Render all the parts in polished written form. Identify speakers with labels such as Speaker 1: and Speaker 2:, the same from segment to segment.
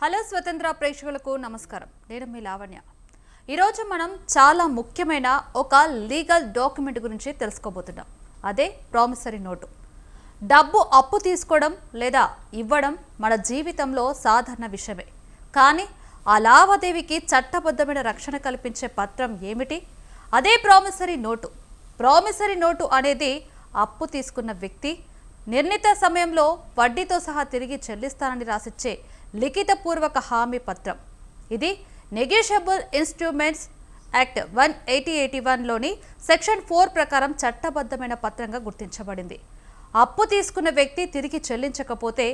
Speaker 1: Hello స్వతంత్ర ప్రేక్షకులకు నమస్కారం. నేను మీ లావణ్య. ఈరోజు మనం చాలా ముఖ్యమైన ఒక లీగల్ డాక్యుమెంట్ గురించి తెలుసుకోబోతున్నాం. అదే ప్రామిసరీ నోటు. డబ్బు అప్పు తీసుకోవడం లేదా ఇవ్వడం మన జీవితంలో సాధారణ విషయమే. కానీ ఆ లావాదేవీకి చట్టబద్ధమైన రక్షణ కల్పించే పత్రం ఏమిటి? అదే ప్రామిసరీ నోటు. ప్రామిసరీ నోటు అనేది అప్పు తీసుకున్న వ్యక్తి నిర్ణీత సమయంలో వడ్డీతో సహా తిరిగి చెల్లిస్తానని రాసిచ్చే లిఖితపూర్వక హామీ పత్రం. ఇది నెగోషియబుల్ ఇన్స్ట్రుమెంట్స్ యాక్ట్ 1881లోని సెక్షన్ 4 ప్రకారం చట్టబద్ధమైన పత్రంగా గుర్తించబడింది. అప్పు తీసుకున్న వ్యక్తి తిరిగి చెల్లించకపోతే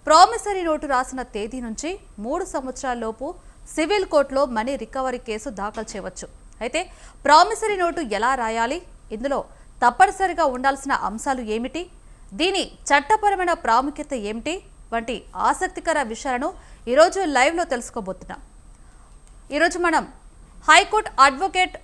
Speaker 1: ప్రామిసరీ నోటు రాసిన తేదీ నుంచి 3 సంవత్సరాల లోపు సివిల్ కోర్టులో మనీ రికవరీ కేసు దాఖలు చేయవచ్చు. అయితే ప్రామిసరీ నోటు ఎలా రాయాలి, ఇందులో తప్పనిసరిగా ఉండాల్సిన అంశాలు ఏమిటి, దీని చట్టపరమైన ప్రాముఖ్యత ఏమిటి వంటి ఆసక్తికర విషయాలను ఈరోజు లైవ్లో తెలుసుకోబోతున్నాం. ఈరోజు మనం హైకోర్టు అడ్వకేట్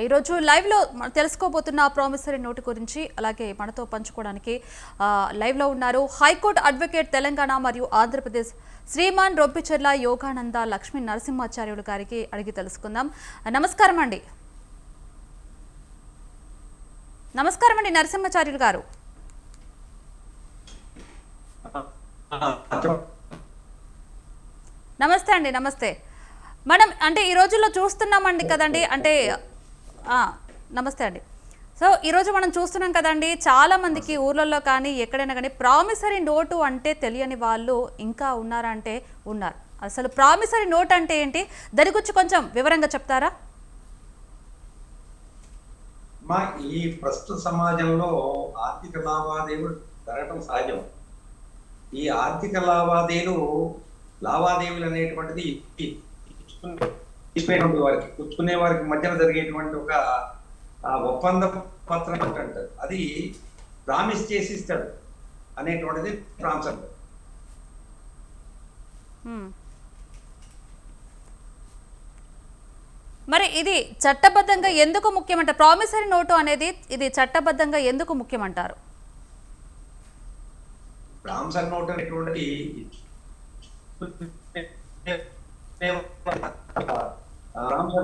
Speaker 1: ఈరోజు లైవ్లో తెలుసుకోబోతున్న ప్రామిసరీ నోటు గురించి అలాగే మనతో పంచుకోవడానికి లైవ్లో ఉన్నారు హైకోర్టు అడ్వకేట్ తెలంగాణ మరియు ఆంధ్రప్రదేశ్ శ్రీమాన్ రొబ్బిచెర్ల యోగానంద లక్ష్మీ నరసింహాచార్యులు గారికి అడిగి తెలుసుకుందాం. నమస్కారం అండి. నమస్కారం అండి నరసింహాచార్యులు గారు. నమస్తే అండి. నమస్తే. మనం అంటే ఈ రోజుల్లో చూస్తున్నామండి కదండి, అంటే నమస్తే అండి. సో ఈరోజు మనం చూస్తున్నాం కదండి, చాలా మందికి ఊర్లలో కానీ ఎక్కడైనా కానీ ప్రామిసరీ నోటు అంటే తెలియని వాళ్ళు ఇంకా ఉన్నారంటే ఉన్నారు. అసలు ప్రామిసరీ నోట్ అంటే ఏంటి, దాని గురించి కొంచెం వివరంగా చెప్తారా?
Speaker 2: ఈ ప్రస్తుత సమాజంలో ఆర్థిక లావాదేవీలు జరగటం సహజం. ఈ ఆర్థిక లావాదేవీలు అనేటువంటిది తీసుకునేటువంటి వారికి పుచ్చుకునే వారికి మధ్యన జరిగేటువంటి ఒక ఒప్పంద పత్రం అంటారు. అది ప్రామిస్ చేసి ఇస్తాడు అనేటువంటిది ప్రామిసర్.
Speaker 1: మరి ఇది చట్టబద్ధంగా ఎందుకు ముఖ్యమంటారు? ప్రామిసరీ నోటు అనేది ఇది చట్టబద్ధంగా ఎందుకు ముఖ్యమంటారు?
Speaker 2: ప్రామిసరీ నోటు అనేటువంటిది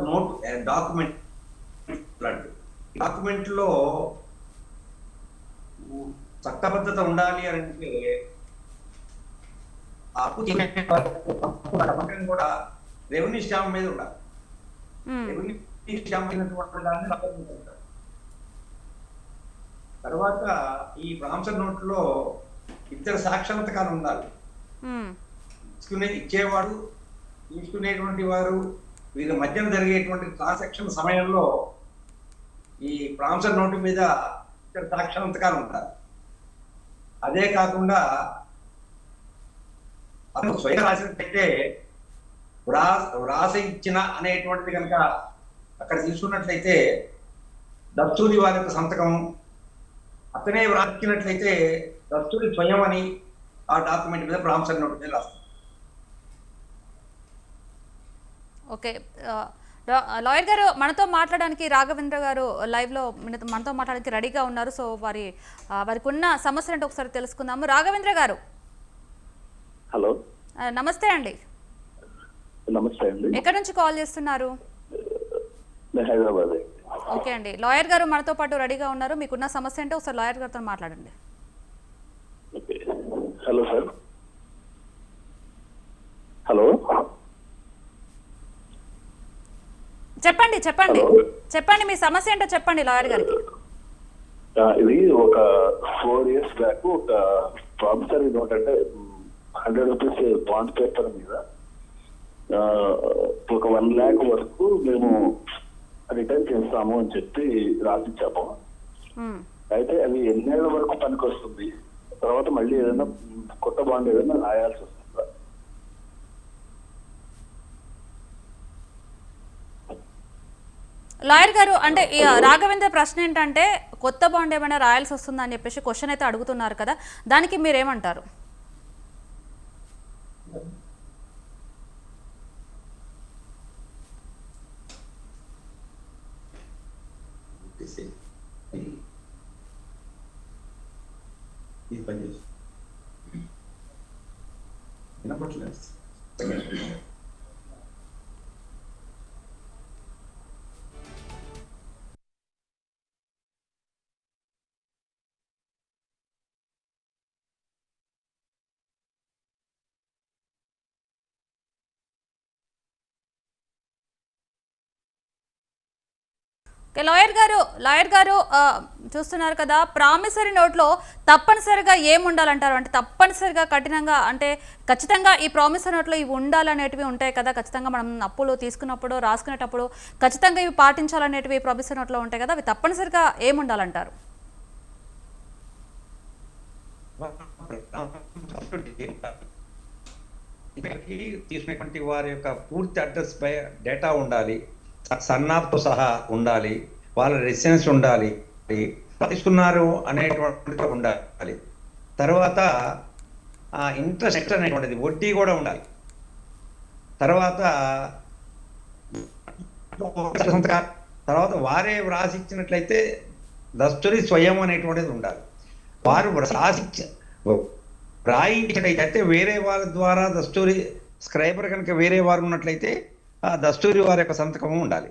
Speaker 2: నోట్ డాక్యుమెంట్ లో చట్టబద్ధత ఉండాలి అంటే కూడా రెవెన్యూ స్టాంప్ మీద ఉండాలి. రెవెన్యూ స్టాంప్ అయినటువంటి దాన్ని తర్వాత ఈ ప్రామిసరీ నోట్ లో ఇద్దరు సాక్షాత్కారం ఉండాలి. ఇచ్చేవాడు తీసుకునేటువంటి వారు వీరి మధ్యన జరిగేటువంటి ట్రాన్సాక్షన్ సమయంలో ఈ ప్రామిసరీ నోటు మీద సాక్షాత్కారం ఉంటారు. అదే కాకుండా అతను స్వయం రాసినట్టయితే వ్రాస ఇచ్చిన అనేటువంటిది కనుక అక్కడ తీసుకున్నట్లయితే దస్తూరి వారి యొక్క సంతకం, అతనే వ్రాసినట్లయితే దస్తూరి స్వయం అని ఆ డాక్యుమెంట్ మీద ప్రామిసరీ నోటు మీద రాస్తారు.
Speaker 1: ఓకే. లాయర్ గారు మనతో మాట్లాడడానికి రాఘవేంద్ర గారు లైవ్లో మనతో మాట్లాడడానికి రెడీగా ఉన్నారు. సో వారికి ఉన్న సమస్య అంటే ఒకసారి తెలుసుకుందాము. రాఘవేంద్ర గారు
Speaker 3: హలో,
Speaker 1: నమస్తే అండి.
Speaker 3: నమస్తే అండి.
Speaker 1: ఎక్కడి నుంచి కాల్ చేస్తున్నారు?
Speaker 3: నేను హైదరాబాద్.
Speaker 1: ఓకే అండి, లాయర్ గారు మనతో పాటు రెడీగా ఉన్నారు. మీకున్న సమస్య అంటే ఒకసారి లాయర్ గారితో మాట్లాడండి.
Speaker 3: Okay, hello sir. హలో,
Speaker 1: చెప్పండి
Speaker 3: హలో.
Speaker 1: చెప్పండి మీ సమస్య ఏంటో చెప్పండి లాయర్ గారికి.
Speaker 3: ఇది ఒక 4 years బ్యాక్ ఒక ప్రామిసరీ నోట్ అంటే 100 రూపీస్ బాండ్ పేపర్ మీద ఒక 1 lakh వరకు మేము రిటర్న్ చేస్తాము అని చెప్పి రాసిచ్చాము. అయితే అది ఎన్నేళ్ల వరకు పనికి వస్తుంది? తర్వాత మళ్ళీ ఏదైనా కొత్త బాండ్ ఏదైనా రాయాల్సి వస్తుందా?
Speaker 1: లాయర్ గారు అంటే రాఘవేంద్ర ప్రశ్న ఏంటంటే కొత్త బాండ్ ఏమైనా రాయాల్సి వస్తుందా అని చెప్పేసి క్వశ్చన్ అయితే అడుగుతున్నారు కదా, దానికి మీరేమంటారు?
Speaker 2: ఇది పని చేసి
Speaker 1: లాయర్ గారు చూస్తున్నారు కదా, ప్రామిసరీ నోట్లో తప్పనిసరిగా ఏముండాలంటారు? అంటే తప్పనిసరిగా కఠినంగా అంటే ఖచ్చితంగా ఈ ప్రామిసరీ నోట్లో ఇవి ఉండాలనేటివి ఉంటాయి కదా, ఖచ్చితంగా మనం అప్పులు తీసుకున్నప్పుడు రాసుకునేటప్పుడు ఖచ్చితంగా ఇవి పాటించాలనేటివి ప్రామిసరీ నోట్లో ఉంటాయి కదా, అవి తప్పనిసరిగా ఏముండాలంటారు?
Speaker 2: తీసుకునేటువంటి వారి యొక్క పూర్తి అడ్రస్ పై డేటా ఉండాలి, సన్నాఫ్తో సహా ఉండాలి, వాళ్ళ రెసిడెన్స్ ఉండాలి, తీసుకున్నారు అనేటువంటిది ఉండాలి. తర్వాత ఇంట్రెస్ట్ అనేటువంటిది వడ్డీ కూడా ఉండాలి. తర్వాత తర్వాత వారే వ్రాసిచ్చినట్లయితే దస్తూరి స్వయం అనేటువంటిది ఉండాలి. వారు వ్రాయించినట్లయితే వేరే వాళ్ళ ద్వారా దస్తూరి స్క్రైబర్ కనుక వేరే వారు ఉన్నట్లయితే ఆ దస్తూరి వారి యొక్క సంతకము ఉండాలి.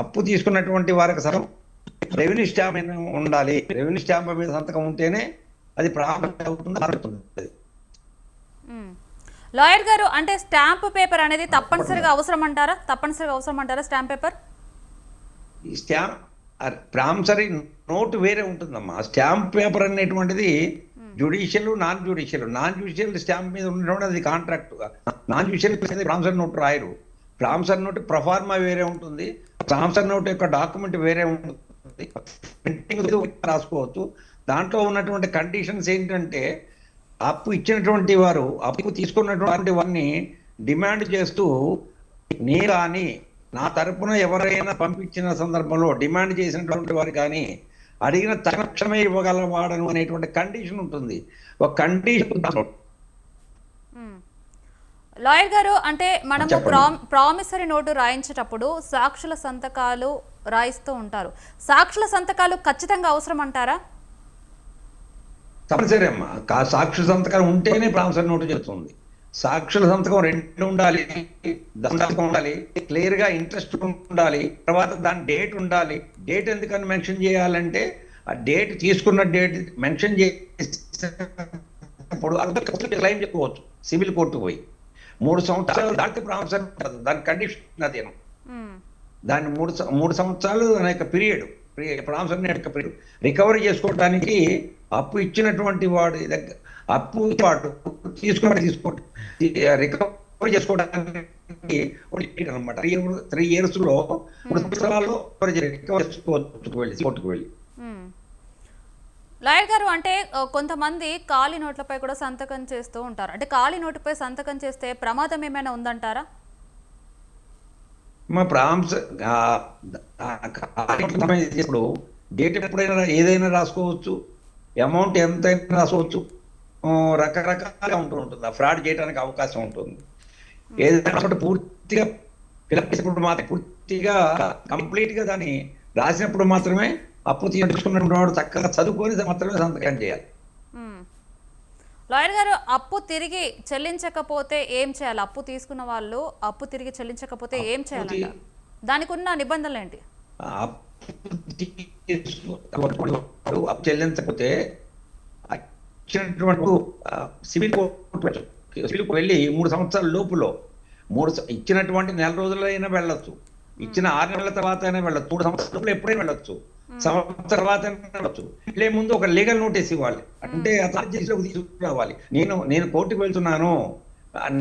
Speaker 2: అప్పు తీసుకున్నటువంటి వారి యొక్క సంతకం రెవెన్యూ స్టాంప్ మీద ఉండాలి. రెవెన్యూ స్టాంప్ మీద సంతకం ఉంటేనే అది ప్రారంభం అవుతుంది.
Speaker 1: లాయర్ గారు అంటే స్టాంప్ పేపర్ అనేది తప్పనిసరిగా అవసరం అంటారా స్టాంప్ పేపర్?
Speaker 2: ఈ స్టాంప్ ప్రామిసరీ నోట్ వేరే ఉంటుందమ్మా. స్టాంప్ పేపర్ అనేటువంటిది జ్యుడిషియల్, నాన్ జ్యుడిషియల్ స్టాంప్ మీద ఉన్నటువంటి అది contract. Non judicial promissory note రాయరు. ప్రామిసరీ నోట్ ప్రొఫార్మా వేరే ఉంటుంది, ప్రామిసరీ నోట్ యొక్క డాక్యుమెంట్ వేరే ఉంటుంది, ప్రింటింగ్ రాసుకోవచ్చు. దాంట్లో ఉన్నటువంటి కండిషన్స్ ఏంటంటే అప్పు ఇచ్చినటువంటి వారు అప్పు తీసుకున్నటువంటి వారిని డిమాండ్ చేస్తూ నీ కానీ నా తరపున ఎవరైనా పంపించిన సందర్భంలో డిమాండ్ చేసినటువంటి వారు కానీ అడిగిన తక్షణమే ఇవ్వగలవాడను అనేటువంటి కండిషన్ ఉంటుంది. ఒక కండిషన్.
Speaker 1: లాయర్ గారు అంటే మనము ప్రామిసరీ నోటు రాయించేటప్పుడు సాక్షుల సంతకాలు రాయిస్తూ ఉంటారు. సాక్షుల సంతకాలు ఖచ్చితంగా అవసరం అంటారా?
Speaker 2: తప్పనిసరి అమ్మా. సాక్షుల సంతకాలు ఉంటేనే ప్రామిసరీ నోటు చేస్తుంది. సాక్షుల సంతకం 2 ఉండాలి, సంతకం ఉండాలి, క్లియర్ గా ఇంట్రెస్ట్ ఉండాలి, తర్వాత దాని డేట్ ఉండాలి. డేట్ ఎందుకని మెన్షన్ చేయాలంటే ఆ డేట్ తీసుకున్న డేట్ మెన్షన్ చేసినప్పుడు క్లెయిమ్ చెప్పుకోవచ్చు సివిల్ కోర్టు పోయి. 3 సంవత్సరాలు దాటితే ప్రామిసరీ దాని కండిషన్ అదేను. దాన్ని 3 సంవత్సరాలు దాని యొక్క పీరియడ్ ప్రామిసరీ యొక్క పీరియడ్ రికవరీ చేసుకోవడానికి అప్పు ఇచ్చినటువంటి వాడి దగ్గర అప్పు వాడు తీసుకోవడం రికవరీ చేసుకోవడానికి అనమాట. 3 years లో 3 సంవత్సరాల్లో రికవరీ చేసుకోవచ్చు కోర్టుకు వెళ్ళి.
Speaker 1: లాయర్ గారు అంటే కొంతమంది ఖాళీ నోట్లపై కూడా సంతకం చేస్తూ ఉంటారు. అంటే ఖాళీ నోటుపై సంతకం చేస్తే ప్రమాదం ఏమైనా ఉందంటారా?
Speaker 2: మా ఇప్పుడు డేట్ ఎప్పుడైనా ఏదైనా రాసుకోవచ్చు, అమౌంట్ ఎంతైనా రాసుకోవచ్చు, రకరకాలుగా ఉంటుంది. ఆ ఫ్రాడ్ చేయడానికి అవకాశం ఉంటుంది. ఏదైనా పూర్తిగా ఫిలప్ చేసినప్పుడు మాత్రం పూర్తిగా కంప్లీట్గా దాన్ని రాసినప్పుడు మాత్రమే అప్పు తీసుకున్నటువంటి వాడు చక్కగా చదువుకొని మాత్రమే సంతకం చేయాలి.
Speaker 1: లాయర్ గారు, అప్పు తిరిగి చెల్లించకపోతే ఏం చేయాలి? అప్పు తీసుకున్న వాళ్ళు అప్పు తిరిగి చెల్లించకపోతే ఏం చేయాలంట? దానికి ఉన్న నిబంధనలు ఏంటి?
Speaker 2: అప్పు చెల్లించకపోతే ఇచ్చినటువంటి సివిల్ కోర్టుకు వెళ్ళి 3 సంవత్సరాల లోపులో ఇచ్చినటువంటి నెల రోజుల్లో అయినా వెళ్ళొచ్చు, ఇచ్చిన 6 నెలల తర్వాత అయినా వెళ్ళొచ్చు, 3 సంవత్సరాల లోపల ఎప్పుడైనా వెళ్ళొచ్చు, సంవత్సరం తర్వాత వెళ్ళొచ్చు. ఇట్లే ముందు ఒక లీగల్ నోటీస్ ఇవ్వాలి. అంటే అతను తీసుకురావాలి, నేను కోర్టుకు వెళ్తున్నాను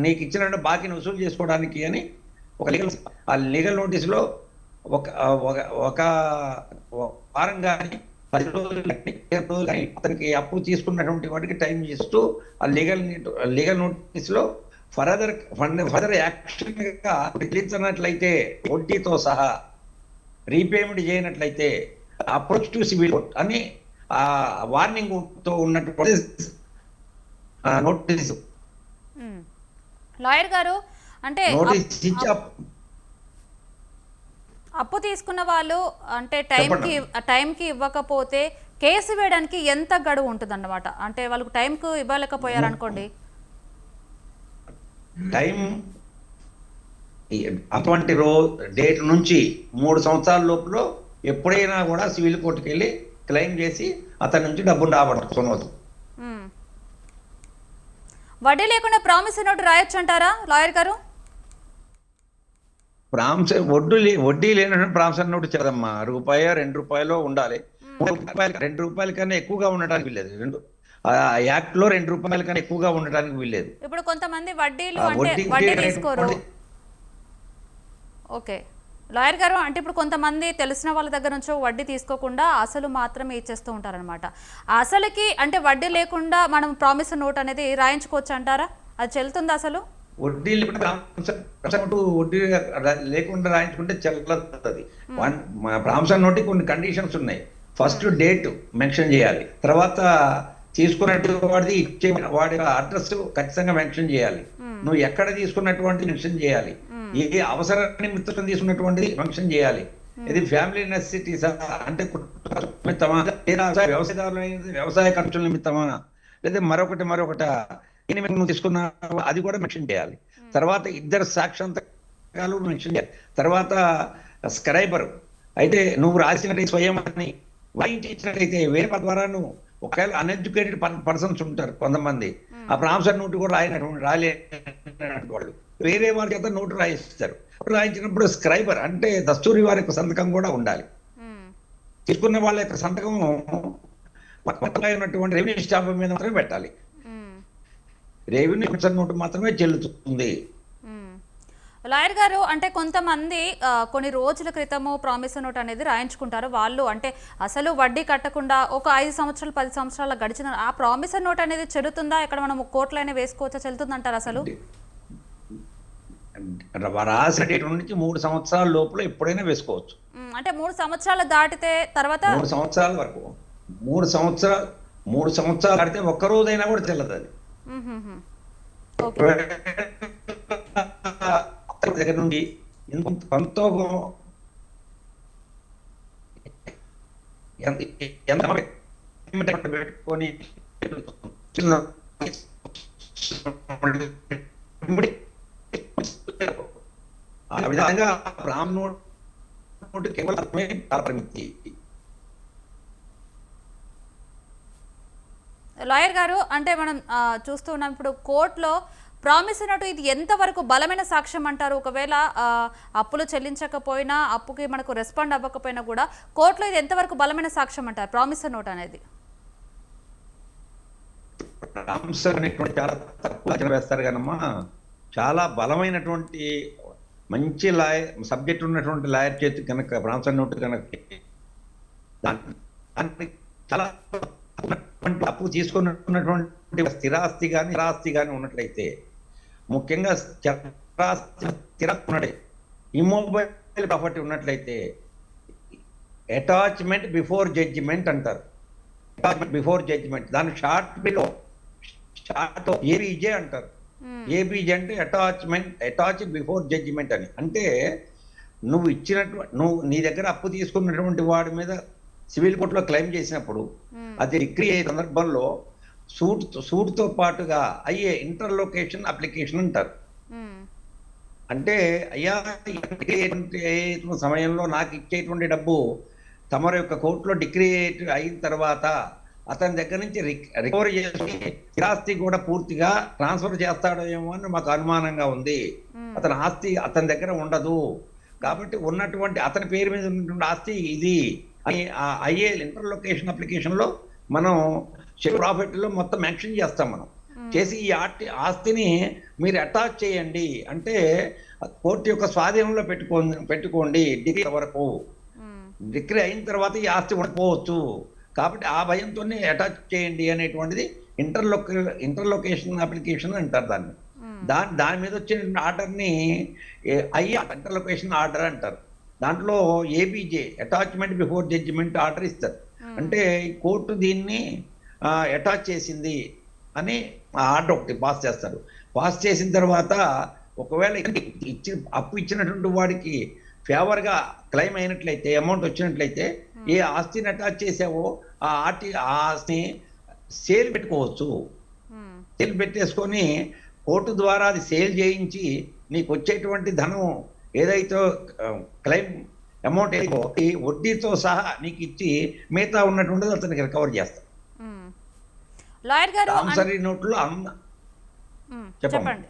Speaker 2: నీకు ఇచ్చిన బాకీని వసూలు చేసుకోవడానికి అని ఒక లీగల్ నోటీసులో ఒక వారం కానీ 10 రోజులు కానీ అతనికి అప్పు తీసుకున్నటువంటి వాటికి టైం ఇస్తూ ఆ లీగల్ నోటీసులో ఫర్దర్ యాక్షన్ గా చెల్లించినట్లయితే వడ్డీతో సహా రీపేమెంట్ చేయనట్లయితే అప్రోచ్ టు సివిల్ కోర్ట్ అని ఆ వార్నింగ్ తో ఉన్నటువంటి నోటీసు.
Speaker 1: లాయర్ గారు, అంటే
Speaker 2: నోటీస్ ఇచ్చి
Speaker 1: అప్పు తీసుకున్న వాళ్ళు అంటే టైంకి ఇవ్వకపోతే కేసు వేయడానికి ఎంత గడువు ఉంటుంది అన్నమాట? అంటే వాళ్ళకు టైంకు ఇవ్వలేకపోయారనుకోండి,
Speaker 2: టైం అటువంటి డేట్ నుంచి 3 సంవత్సరాల లోపల ఎప్పుడైనా కూడా సివిల్ కోర్టుకి వెళ్ళి క్లెయిమ్ చేసి అతని నుంచి డబ్బును రాబట్టుకోవచ్చు.
Speaker 1: వడ్డీ లేకుండా ప్రామిస్ నోట్ రాయొచ్చు అంటారా లాయర్ గారు?
Speaker 2: వడ్డీ లేనటువంటి ప్రామిసరీ నోటు చదమ్మా, ₹1 2 ఉండాలి. ₹2 కన్నా ఎక్కువగా ఉండడానికి వీల్లేదు. యాక్ట్ లో ₹2 కన్నా ఎక్కువగా ఉండడానికి వీల్లేదు.
Speaker 1: ఇప్పుడు కొంతమంది వడ్డీ తీసుకోరు. ఓకే లాయర్ గారు, అంటే ఇప్పుడు కొంతమంది తెలిసిన వాళ్ళ దగ్గర నుంచి వడ్డీ తీసుకోకుండా అసలు మాత్రమే ఇచ్చేస్తూ ఉంటారనమాట. అసలుకి అంటే వడ్డీ లేకుండా మనం ప్రామిస్ నోట్ అనేది రాయించుకోవచ్చు అంటారా? అది చెల్లుతుందా అసలు?
Speaker 2: వడ్డీ లేకుండా రాయించుకుంటే చెల్లదు. ప్రామిసరీ నోట్ కొన్ని కండిషన్స్ ఉన్నాయి. ఫస్ట్ డేట్ మెన్షన్ చేయాలి, తర్వాత తీసుకున్నట్టు వాడి అడ్రస్ ఖచ్చితంగా మెన్షన్ చేయాలి, నువ్వు ఎక్కడ తీసుకున్నటువంటి మెన్షన్ చేయాలి, ఏ అవసర నిమిత్తం తీసుకున్నటువంటిది మెన్షన్ చేయాలి, ఇది ఫ్యామిలీ నెసెసిటీస్ అంటే నిమిత్తమా, లేదా వ్యవసాయ ఖర్చుల నిమిత్తమా, లేదా మరొకటి నువ్వు తీసుకున్నా అది కూడా మెన్షన్ చేయాలి. తర్వాత 2 సాక్షాంతకాలు మెన్షన్ చేయాలి. తర్వాత స్క్రైబర్ అయితే నువ్వు రాసినట్టు స్వయం అని వాయించినట్లయితే వేరే ద్వారా నువ్వు ఒకవేళ అన్ఎడ్యుకేటెడ్ పర్సన్స్ ఉంటారు కొంతమంది, ఆ ప్రామిసరీ నోటు కూడా రాలేనటువంటి వాళ్ళు వేరే వారి చేత నోటు రాయిస్తారు. రాయించినప్పుడు స్క్రైబర్ అంటే దస్తూరి వారి యొక్క సంతకం కూడా ఉండాలి. తీసుకున్న వాళ్ళ యొక్క సంతకం ఉన్నటువంటి రెవెన్యూ స్టాంప్ మీద మాత్రమే పెట్టాలి. రెవెన్యూ నోటు మాత్రమే చెల్లుతుంది.
Speaker 1: లాయర్ గారు, అంటే కొంతమంది కొన్ని రోజుల క్రితము ప్రామిస్ నోట్ అనేది రాయించుకుంటారు. వాళ్ళు అంటే అసలు వడ్డీ కట్టకుండా ఒక 5 సంవత్సరాలు 10 సంవత్సరాల గడిచిన ఆ ప్రామిస్ నోట్ అనేది చెల్లుతుందా? ఇక్కడ మనం కోర్టులోనే వేసుకోవచ్చా? చెల్లుతుందంటారు అసలు?
Speaker 2: రాసిన డేట్ నుంచి 3 సంవత్సరాల లోపల ఎప్పుడైనా వేసుకోవచ్చు.
Speaker 1: అంటే 3 సంవత్సరాలు దాటితే తర్వాత
Speaker 2: 3 సంవత్సరాల వరకు 3 సంవత్సరాలు దాటితే ఒక్క రోజైనా కూడా చెల్లదు అది. దగ్గర నుండి ఎంత పెట్టుకొని ఆ విధంగా ప్రామ్ నోట్ కేవలమే పరిమితి.
Speaker 1: లాయర్ గారు, అంటే మనం చూస్తూ ఉన్నాం ఇప్పుడు కోర్టులో ప్రామిస్ నోటు ఇది ఎంతవరకు బలమైన సాక్ష్యం అంటారు? ఒకవేళ అప్పులు చెల్లించకపోయినా, అప్పుకి మనకు రెస్పాండ్ అవ్వకపోయినా కూడా కోర్టులో ఇది ఎంతవరకు బలమైన సాక్ష్యం అంటారు ప్రామిస్ నోట్ అనేది?
Speaker 2: చాలా తక్కువ వేస్తారు కానమ్మా, చాలా బలమైనటువంటి మంచి సబ్జెక్ట్ ఉన్నటువంటి లాయర్ చేతి కనుక ప్రామిసరీ నోట్ కనుక చాలా అప్పు తీసుకున్నటువంటి స్థిరాస్తి కానీ నిరాస్తి కానీ ఉన్నట్లయితే, ముఖ్యంగా స్థిరత్వం ఇమ్మొబైల్ ప్రాపర్టీ ఉన్నట్లయితే అటాచ్మెంట్ బిఫోర్ జడ్జిమెంట్ అంటారు. అటాచ్మెంట్ బిఫోర్ జడ్జిమెంట్ దాని షార్ట్ ఏబీజే అంటారు. ఏబీజీ అంటే అటాచ్డ్ బిఫోర్ జడ్జిమెంట్ అని. అంటే నువ్వు నీ దగ్గర అప్పు తీసుకున్నటువంటి వాడి మీద సివిల్ కోర్టులో క్లెయిమ్ చేసినప్పుడు అది డిగ్రీ అయ్యే సందర్భంలో సూట్తో పాటుగా అయ్యే ఇంటర్లోకేషన్ అప్లికేషన్ అంటారు. అంటే అయ్యా సమయంలో నాకు ఇచ్చేటువంటి డబ్బు తమరి యొక్క కోర్టులో డిగ్రీ అయిన తర్వాత అతని దగ్గర నుంచి రికవరీ చేసి స్థిరాస్తి కూడా పూర్తిగా ట్రాన్స్ఫర్ చేస్తాడేమో అని మాకు అనుమానంగా ఉంది. అతని ఆస్తి అతని దగ్గర ఉండదు కాబట్టి ఉన్నటువంటి అతని పేరు మీద ఉన్నటువంటి ఆస్తి ఇది అని అయ్యే ఇంటర్లోకేషన్ అప్లికేషన్లో మనం ప్రాఫిట్లో మొత్తం మెన్షన్ చేస్తాం. మనం చేసి ఈ ఆస్తిని మీరు అటాచ్ చేయండి అంటే కోర్టు యొక్క స్వాధీనంలో పెట్టుకోండి డిగ్రీ వరకు. డిగ్రీ అయిన తర్వాత ఈ ఆస్తి ఉండకపోవచ్చు కాబట్టి ఆ భయంతోనే అటాచ్ చేయండి అనేటువంటిది ఇంటర్లోకేషన్ అప్లికేషన్ అంటారు దాన్ని. దాని మీద వచ్చిన ఆర్డర్ని ఇంటర్లోకేషన్ ఆర్డర్ అంటారు. దాంట్లో A B J attachment before judgment order ఇస్తారు. అంటే కోర్టు దీన్ని అటాచ్ చేసింది అని ఆర్డర్ ఒకటి పాస్ చేస్తారు. పాస్ చేసిన తర్వాత ఒకవేళ అప్పు ఇచ్చినటువంటి వాడికి ఫేవర్గా క్లెయిమ్ అయినట్లయితే అమౌంట్ వచ్చినట్లయితే ఏ ఆస్తిని అటాచ్ చేసావో ఆ ఆస్తిని సేల్ పెట్టుకోవచ్చు. సేల్ పెట్టేసుకొని కోర్టు ద్వారా అది సేల్ చేయించి నీకు వచ్చేటువంటి ధనం ఏదైతే క్లెయిమ్ అమౌంట్ ఏదో వడ్డీతో సహా నీకు ఇచ్చి మిగతా ఉన్నటువంటిది అతనికి రికవర్ చేస్తాం.
Speaker 1: లాయర్ గారు
Speaker 2: ప్రామిసరీ నోట్లో చెప్పండి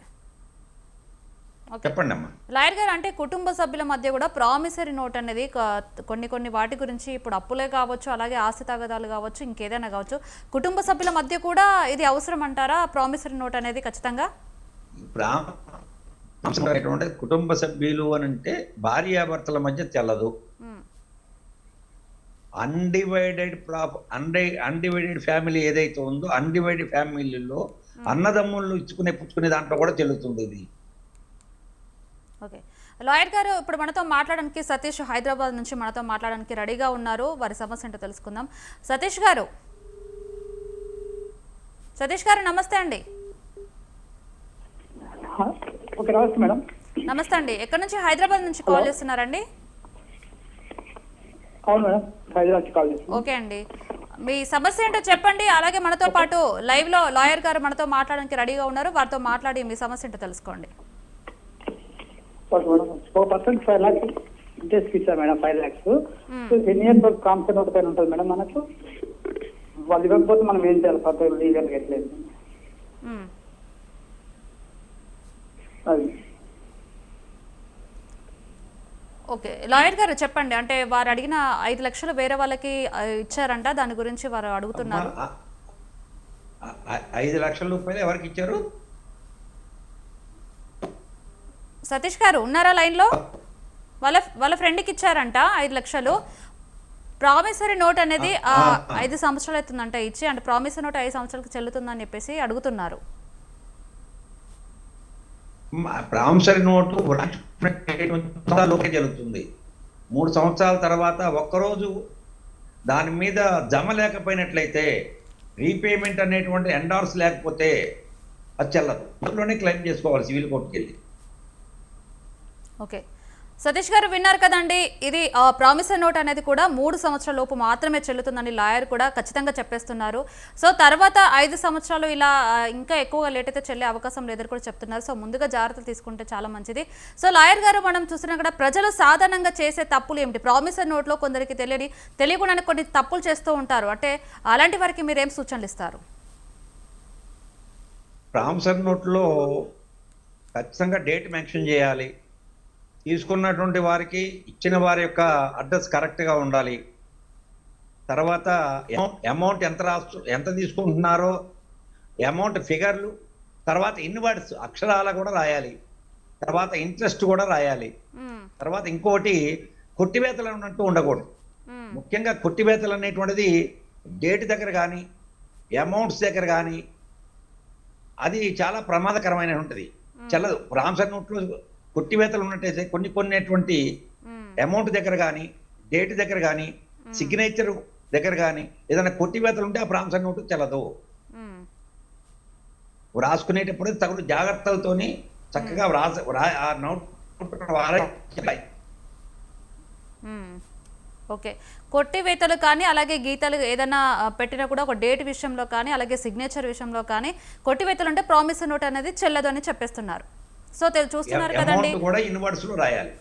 Speaker 2: అమ్మా.
Speaker 1: లాయర్ గారు అంటే కుటుంబ సభ్యుల మధ్య కూడా ప్రామిసరీ నోట్ అనేది కొన్ని వాటి గురించి ఇప్పుడు అప్పులే కావచ్చు అలాగే ఆస్తి తగాదాలు కావచ్చు ఇంకేదైనా కావచ్చు కుటుంబ సభ్యుల మధ్య కూడా ఇది అవసరం అంటారా ప్రామిసరీ నోట్ అనేది? ఖచ్చితంగా
Speaker 2: కుటుంబ సభ్యులు అని అంటే భార్యాభర్తల మధ్య చెల్లదు. అన్డివైడెడ్ ఫ్యామిలీ ఏదైతే ఉందో అన్డివైడెడ్ ఫ్యామిలీలో అన్నదమ్ముళ్ళు పుచ్చుకునే దాంట్లో కూడా చెల్లుతుంది ఇది.
Speaker 1: ఓకే లాయర్ గారు ఇప్పుడు మనతో మాట్లాడడానికి సతీష్ హైదరాబాద్ నుంచి మనతో మాట్లాడడానికి రెడీగా ఉన్నారు. వారి సమస్య ఏంటో తెలుసుకుందాం. సతీష్ గారు నమస్తే అండి. నమస్తే అండి. ఎక్కడి నుంచి? హైదరాబాద్ నుంచి కాల్ చేస్తున్నారండి? ఓకే అండి, మీ సమస్య ఏంటో చెప్పండి. అలాగే మనతో పాటు లైవ్ లో లాయర్ గారు మనతో మాట్లాడడానికి రెడీగా ఉన్నారు. వారితో మాట్లాడి మీ సమస్య ఏంటో తెలుసుకోండి.
Speaker 4: మేడం 4% 5 lakhs ఇంట్రెస్ట్ ఇచ్చారు మేడం 5 lakhs. సో 10 years వరకు కాంప్షన్ నోట్ పైన ఉంటుంది మేడం. మనకు వాళ్ళు ఇవ్వకపోతే మనం ఏం చేయాలి? పర్లేదు లీగల్గా ఎట్లేదు అది.
Speaker 1: ఓకే లాయర్ గారు చెప్పండి, అంటే వారు అడిగిన 5 లక్షలు వేరే వాళ్ళకి ఇచ్చారంట, దాని గురించి వారు అడుగుతున్నారు.
Speaker 2: 5 లక్షల రూపాయలు ఎవరికి ఇచ్చారు?
Speaker 1: సతీష్ గారు ఉన్నారా లైన్లో? వాళ్ళ ఫ్రెండ్కి ఇచ్చారంట 5 లక్షలు. ప్రామిసరీ నోట్ అనేది 5 సంవత్సరాలు అవుతుందంట ఇచ్చి, అంటే ప్రామిసరీ నోట్ 5 సంవత్సరాలకు చెల్లుతుందని చెప్పేసి అడుగుతున్నారు.
Speaker 2: ప్రామిసరీ నోటు జరుగుతుంది. 3 సంవత్సరాల తర్వాత ఒక్కరోజు దాని మీద జమ లేకపోయినట్లయితే రీపేమెంట్ అనేటువంటి ఎండార్స్ లేకపోతే అది చెల్లదు. అందులోనే క్లెయిమ్ చేసుకోవాలి సివిల్ కోర్టుకి వెళ్ళి.
Speaker 1: ఓకే సతీష్ గారు విన్నారు కదండి, ఇది ప్రామిసరీ నోట్ అనేది కూడా 3 సంవత్సరాల లోపు మాత్రమే చెల్లుతుందని లాయర్ కూడా ఖచ్చితంగా చెప్పేస్తున్నారు. సో తర్వాత 5 సంవత్సరాలు ఇలా ఇంకా ఎక్కువగా లేట్ అయితే చెల్లే అవకాశం లేదని కూడా చెప్తున్నారు. సో ముందుగా జాగ్రత్తలు తీసుకుంటే చాలా మంచిది. సో లాయర్ గారు మనం చూసినా కూడా ప్రజలు సాధారణంగా చేసే తప్పులు ఏమిటి? ప్రామిసరీ నోట్లో కొందరికి తెలియకుండానే కొన్ని తప్పులు చేస్తూ ఉంటారు, అంటే అలాంటి వారికి మీరు ఏం సూచనలు ఇస్తారు?
Speaker 2: ప్రామిసరీ నోట్లో ఖచ్చితంగా డేట్ మెన్షన్ చేయాలి. తీసుకున్నటువంటి వారికి ఇచ్చిన వారి యొక్క అడ్రస్ కరెక్ట్గా ఉండాలి. తర్వాత అమౌంట్ ఎంత తీసుకుంటున్నారో అమౌంట్ ఫిగర్లు, తర్వాత ఇన్వర్డ్స్ అక్షరాల కూడా రాయాలి, తర్వాత ఇంట్రెస్ట్ కూడా రాయాలి. తర్వాత ఇంకోటి కొట్టివేతలు అన్నట్టు ఉండకూడదు. ముఖ్యంగా కొట్టివేతలు అనేటువంటిది డేట్ దగ్గర కానీ అమౌంట్స్ దగ్గర కానీ అది చాలా ప్రమాదకరమైన ఉంటుంది, చల్లదు. ప్రామిసరీ నోట్లో కొట్టివేతలు ఉన్నట్టయితే కొన్నిటువంటి అమౌంట్ దగ్గర కానీ డేట్ దగ్గర కానీ సిగ్నేచర్ దగ్గర కానీ ఏదైనా కొట్టివేతలు ఉంటే ఆ ప్రామిసరీ నోటు చెల్లదు. వ్రాసుకునేటప్పుడు తగు జాగ్రత్తలతోని చక్కగా ఆ నోట్
Speaker 1: ఓకే, కొట్టివేతలు కానీ అలాగే గీతలు ఏదైనా పెట్టినా కూడా ఒక డేట్ విషయంలో కానీ అలాగే సిగ్నేచర్ విషయంలో కానీ కొట్టివేతలు అంటే ప్రామిసరీ నోట్ అనేది చెల్లదు అని చెప్పేస్తున్నారు. సో చూస్తున్నారు కదండి.
Speaker 2: కూడా ఇన్వర్స్ లో రాయాలి.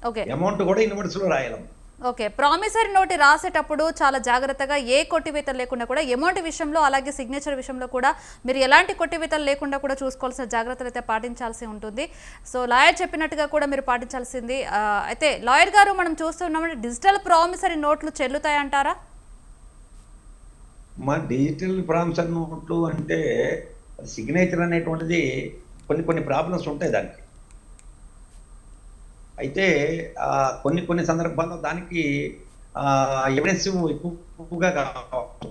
Speaker 1: ఓకే,
Speaker 2: అమౌంట్ కూడా ఇన్వర్స్ లో రాయాలి.
Speaker 1: ఓకే, ప్రామిసరీ నోట్ రాసేటప్పుడు చాలా జాగ్రత్తగా ఏ కొట్టివేతలు లేకుండా కూడా అమౌంట్ విషయంలో అలాగే సిగ్నేచర్ విషయంలో కూడా మీరు ఎలాంటి కొట్టివేతలు లేకుండా కూడా చూసుకోవాల్సిన జాగ్రత్తలు అయితే పాటించాల్సి ఉంటుంది. సో లాయర్ చెప్పినట్టుగా కూడా మీరు పాటించాల్సింది. అయితే లాయర్ గారు, మనం చూస్తున్నామంటే డిజిటల్ ప్రామిసరీ నోట్లు చెల్లుతాయంటారా?
Speaker 2: మా డిజిటల్ ప్రామిసరీ నోట్లు అంటే సిగ్నేచర్ అనేటువంటిది కొన్ని ప్రాబ్లమ్స్ ఉంటాయి దానికి. అయితే కొన్ని సందర్భాల్లో దానికి ఎవిడెన్స్ ఎక్కువగా కావాలి.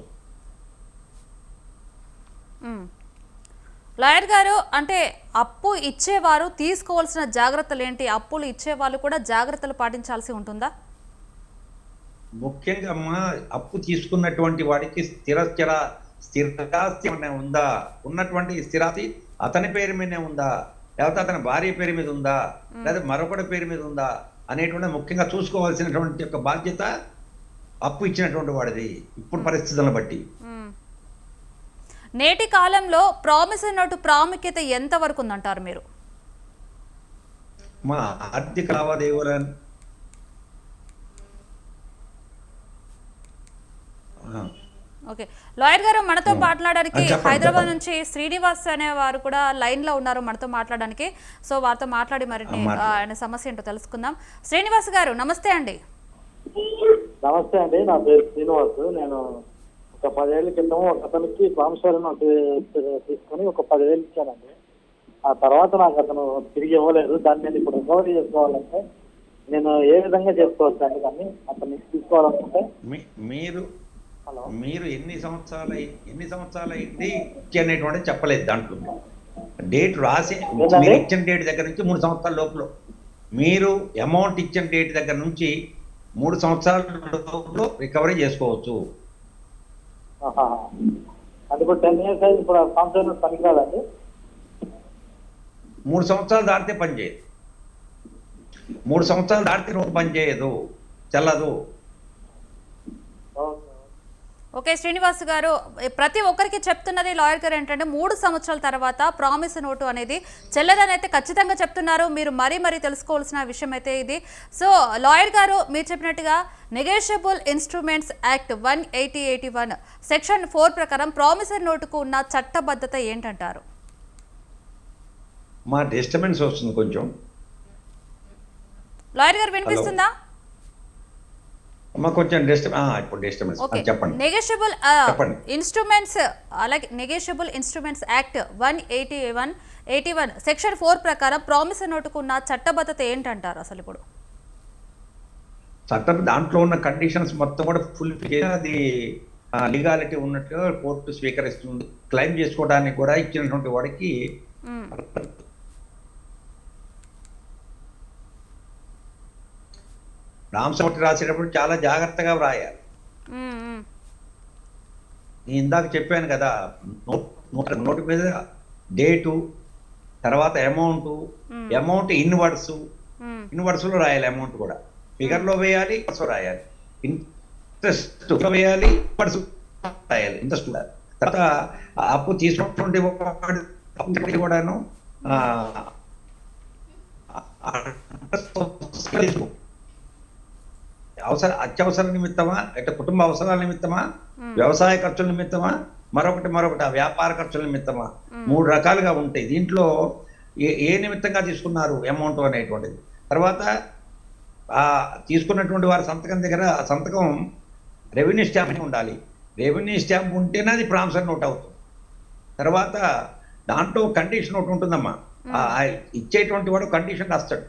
Speaker 1: లాయర్ గారు, అంటే అప్పు ఇచ్చేవారు తీసుకోవాల్సిన జాగ్రత్తలు ఏంటి? అప్పులు ఇచ్చేవాళ్ళు కూడా జాగ్రత్తలు పాటించాల్సి ఉంటుందా?
Speaker 2: ముఖ్యంగా అప్పు తీసుకున్నటువంటి వాడికి స్థిరాస్తి ఉందా, ఉన్నటువంటి స్థిరాస్తి అతని పేరు మీదనే ఉందా, లేకపోతే అతని భార్య పేరు మీద ఉందా, లేదా మరొకటి పేరు మీద ఉందా అనేటువంటి ముఖ్యంగా చూసుకోవాల్సినటువంటి యొక్క బాధ్యత అప్పు ఇచ్చినటువంటి వాడిది ఇప్పుడు పరిస్థితులను బట్టి.
Speaker 1: నేటి కాలంలో ప్రామిసరీ నోటు ప్రాముఖ్యత ఎంత వరకు ఉందంటారు మీరు?
Speaker 2: మా ఆర్థిక లావాదేవీలను
Speaker 1: ఓకే, లాయర్ గారు, మనతో మాట్లాడడానికి హైదరాబాద్ నుంచి శ్రీనివాస్ అనే వారు కూడా లైన్ లో ఉన్నారు మనతో మాట్లాడడానికి. సో వారితో మాట్లాడి మరిన్ని ఆయన సమస్య ఏంటో తెలుసుకుందాం. శ్రీనివాస్ గారు, నమస్తే అండి.
Speaker 5: నమస్తే అండి, నా పేరు శ్రీనివాస్. నేను ఒక 10 ఏళ్ల క్రితం ఒక అతనికి ప్రామిసరీ నోట్ తీసుకొని ఒక 10,000 ఇచ్చానండి. ఆ తర్వాత నాకు అతను తిరిగి ఇవ్వలేదు. దాన్ని నేను ఇప్పుడు రికవరీ చేసుకోవాలంటే నేను ఏ విధంగా చేసుకోవచ్చు అండి? దాన్ని అతన్ని తీసుకోవాలనుకుంటే
Speaker 2: మీరు ఎన్ని సంవత్సరాలు అయింది అనేటువంటిది చెప్పలేదు. దాంట్లో డేట్ రాసి మీరు ఇచ్చిన డేట్ దగ్గర నుంచి 3 సంవత్సరాల లోపల, మీరు అమౌంట్ ఇచ్చిన డేట్ దగ్గర నుంచి 3 సంవత్సరాల లోపల రికవరీ చేసుకోవచ్చు.
Speaker 5: అంటే ఇప్పుడు 10 years అయింది, ఇప్పుడు ప్రామిసరీ నోట్ పనికిరాదండి?
Speaker 2: 3 సంవత్సరాలు దాటితే పనిచేయదు. 3 సంవత్సరాలు దాటితే నోటు పనిచేయదు, చెల్లదు.
Speaker 1: ఓకే శ్రీనివాస్ గారు, ప్రతి ఒక్కరికి చెప్తున్నది లాయర్ గారు ఏంటంటే 3 సంవత్సరాల తర్వాత ప్రామిసరీ నోటు అనేది చెల్లదని అయితే ఖచ్చితంగా చెప్తున్నారు. మీరు మరీ తెలుసుకోవాల్సిన విషయం అయితే ఇది. సో లాయర్ గారు, మీరు చెప్పినట్టుగా నెగోషియబుల్ ఇన్స్ట్రుమెంట్స్ యాక్ట్ 1881 సెక్షన్ 4 ప్రకారం ప్రామిసరీ నోటుకు ఉన్న చట్టబద్ధత ఏంటంటారు?
Speaker 2: మా డిస్టర్బెన్స్ వస్తుంది కొంచెం.
Speaker 1: లాయర్ గారు, వినిపిస్తుందా?
Speaker 2: కొంచెం చెప్పండి.
Speaker 1: నెగోషియబుల్ ఇన్స్ట్రుమెంట్స్ అలాగే నెగోషియబుల్ ఇన్స్ట్రుమెంట్స్ యాక్ట్ 1881 సెక్షన్ 4 ప్రకారం ప్రామిసరీ నోటుకు ఉన్న చట్టబద్ధత ఏంటంటారు? అసలు ఇప్పుడు
Speaker 2: దాంట్లో ఉన్న కండిషన్స్ మొత్తం కూడా ఫుల్ అది లీగాలిటీ ఉన్నట్టుగా కోర్టు స్వీకరిస్తుంది. క్లెయిమ్ చేసుకోవడానికి కూడా ఇచ్చినటువంటి వాడికి ప్రామిసరీ రాసేటప్పుడు చాలా జాగ్రత్తగా వ్రాయాలి. నేను ఇందాక చెప్పాను కదా, నోటు మీద డేటు, తర్వాత అమౌంట్ ఇన్వర్స్ లో రాయాలి. అమౌంట్ కూడా ఫిగర్ లో వేయాలి, రాయాలి. ఇంట్రెస్ట్ వేయాలి, రాయాలి. ఇంట్రెస్ట్ తర్వాత అప్పు తీసుకుంటుంటే కూడాను అత్యవసర నిమిత్తమా, అంటే కుటుంబ అవసరాల నిమిత్తమా, వ్యవసాయ ఖర్చుల నిమిత్తమా, మరొకటి వ్యాపార ఖర్చుల నిమిత్తమా, 3 రకాలుగా ఉంటాయి. దీంట్లో ఏ నిమిత్తంగా తీసుకున్నారు అమౌంట్ అనేటువంటిది. తర్వాత తీసుకున్నటువంటి వారి సంతకం రెవెన్యూ స్టాంప్ ఉండాలి. రెవెన్యూ స్టాంప్ ఉంటేనే అది ప్రామిసరీ నోట్ అవుతుంది. తర్వాత దాంట్లో కండిషన్ ఒకటి ఉంటుందమ్మా, ఇచ్చేటువంటి వాడు కండిషన్ రాస్తాడు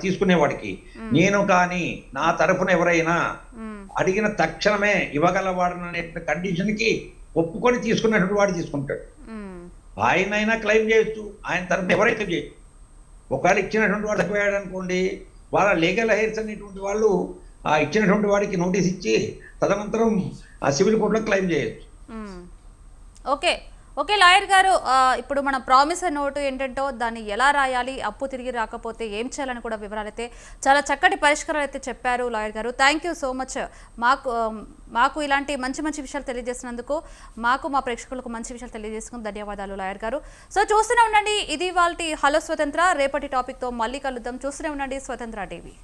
Speaker 2: తీసుకునేవాడికి. నేను కానీ నా తరఫున ఎవరైనా అడిగిన తక్షణమే ఇవ్వగలవాడనే కండిషన్ కి ఒప్పుకొని తీసుకున్నటువంటి వాడు తీసుకుంటాడు. ఆయనైనా క్లెయిమ్ చేయొచ్చు, ఆయన తరఫున ఎవరైతే చేయొచ్చు. ఒకవేళ ఇచ్చినటువంటి వాడు తప్పిపోయాడు అనుకోండి, వాళ్ళ లీగల్ హెయిర్స్ అనేటువంటి వాళ్ళు ఇచ్చినటువంటి వాడికి నోటీస్ ఇచ్చి తదనంతరం సివిల్ కోర్టులో క్లెయిమ్ చేయొచ్చు.
Speaker 1: ఓకే ఓకే లాయర్ గారు, ఇప్పుడు మన ప్రామిసరీ నోటు ఏంటంటో దాన్ని ఎలా రాయాలి, అప్పు తిరిగి రాకపోతే ఏం చేయాలని కూడా వివరాలు అయితే చాలా చక్కటి పరిష్కారాలు అయితే చెప్పారు లాయర్ గారు. Thank you so much. మాకు ఇలాంటి మంచి మంచి విషయాలు తెలియజేసినందుకు, మాకు మా ప్రేక్షకులకు మంచి విషయాలు తెలియజేసుకుని ధన్యవాదాలు లాయర్ గారు. సో చూస్తూనే ఉండండి, ఇది వాళ్ళ హలో స్వతంత్ర. రేపటి టాపిక్తో మళ్ళీ కలుద్దాం. చూస్తూనే ఉండండి స్వతంత్ర టీవీ.